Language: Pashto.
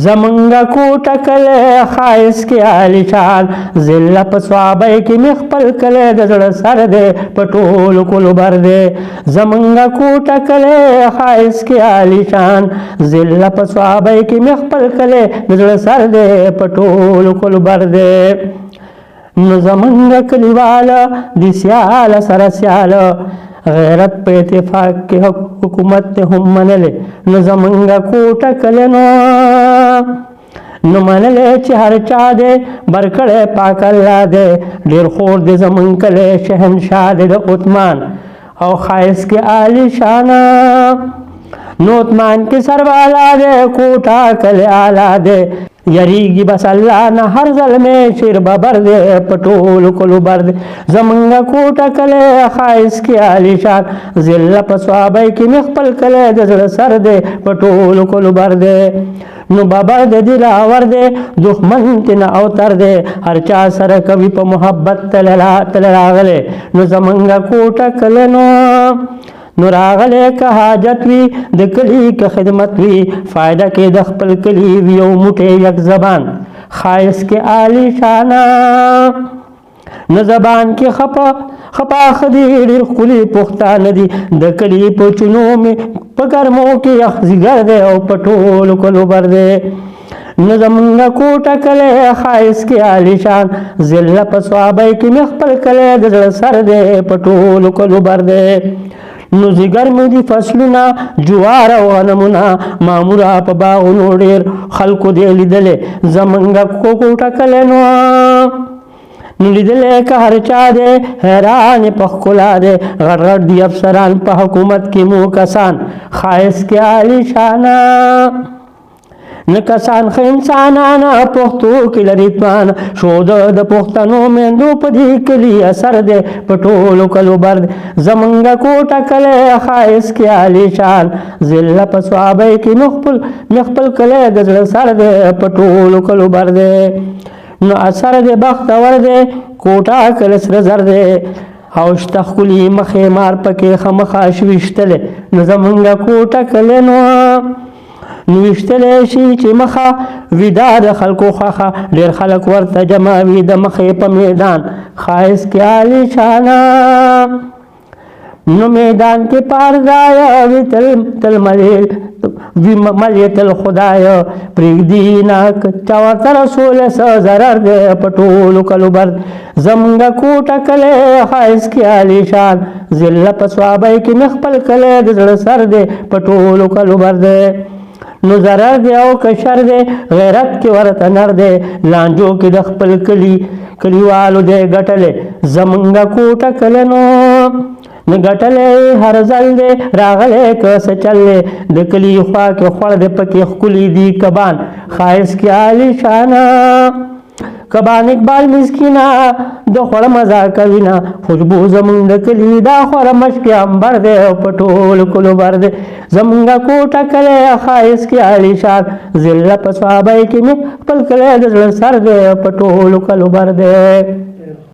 زمنګ کوټه کله خایس کې عالیشان ذله په صحابه کې مې خپل کله د زړه سر دی په ټولو کلو بر دی زمنګ کوټه کله خایس کې عالیشان ذله په صحابه کې مې خپل کله د زړه سر دی په ټولو کلو بر دی نو زمنګ کلیواله د سیاله سره سیاله غیرت په اتفاق کې حکومت هم منلې نو زمنګ کوټه کله نو منلې چې هر چا دې برکړې پاک الله دې ډېر خور دې زمنګ کله شهنشاه دې د عثمان او خایس کې عالی شانه نو عثمان کې سروالا دې کوټه کله اعلی دې یریږي بس الله نه هر ظلمه شیر ببر دې پټول کلو بر دې زمنګ کوټه کله خایس کې عالیشان ذله په صحابه کې مخبل کله د زړه سر دې پټول کلو بر دې نو ببر دې دلاور دې دښمن تن او تر دې هر چا سره کوي په محبت تل راغله نو زمنګ کوټه کله نو راغله که حاجت وي د کلی که خدمت وي فایده کې د خپل کلی وي او موټی یک زبان خایس کې عالی شانه نه زبان کې خپا خدي ډېر ښکلي پښتانه دي د کلي په چونو مې په ګرمو کې یخ ځیګر دی او په ټولو کلو بر دی نو زمونږ کوټه کلی خایس کې عالیشان ذله په صحابه کې مې خپل کلی د زړه سر دی په ټولو کلو بر دی نو زیګر مې دي فصلونه جوار او غنمونه ماموره په باغونو ډېر خلکو دې لیدلې زمنګ کوټه کله نو لیدلې که هر چا دې حیران په ښکلا دې غټ غټ دي افسران په حکومت کې مو کسان خایس کې عالیشانه نه کسان ښه انسانانه پښتو کې لري توان شود د پښتنو میندو په دې کلي اثر دی په ټولو کلو بر دی زمنګ کوټه کلی خایس کې عالیشان ذله په صحابه کې مې خپل کلی د زړه سر دی په ټولو کلو بر دی نو اثر دی بختور دی کوټه کلی سره زر دی او شته ښکلي مخې مار پکې ښه مخاش ویشتلې نو زمنګ کوټه کلی نو ویشتلی شي چې مخه ویدا د خلکو خوښه ډېر خلک ورته جمع وي د مخې په میدان ښایست کې عالیشانه نو میدان کې پارځایه وي تل ملې تل خدایه پرېږدي نه چا ورته رسول څه ضرر دی په ټولو کلو بر زمونږ کوټه کلی ښایست کې عالیشان ذله په صحابه کې مې خپل کلی د زړه سر دی په ټولو کلو بر دی نو ضرر دی او کشر دی غیرت کې ورته نر دی لانجو کې د خپل کلیوالو دی ګټلې زمونږ کوټه کله نو ګټلې هر ځل دی راغلی که څه چل دی د کلي خوا کې خوړ دی پکې ښکلي دي کبان ښایست کې عالیشانه کبان اقبال مسکینه د خوړه مزه کوي نه خوشبو زمونږ د کلي دا خوړه مشکې امبر دی او په ټولو کلو بر دی زمونږ کوټه کلی ښایست کې عالیشان ذله په صحابه کې مې خپل کلی د زړه سر دی په ټولو کلو بر دی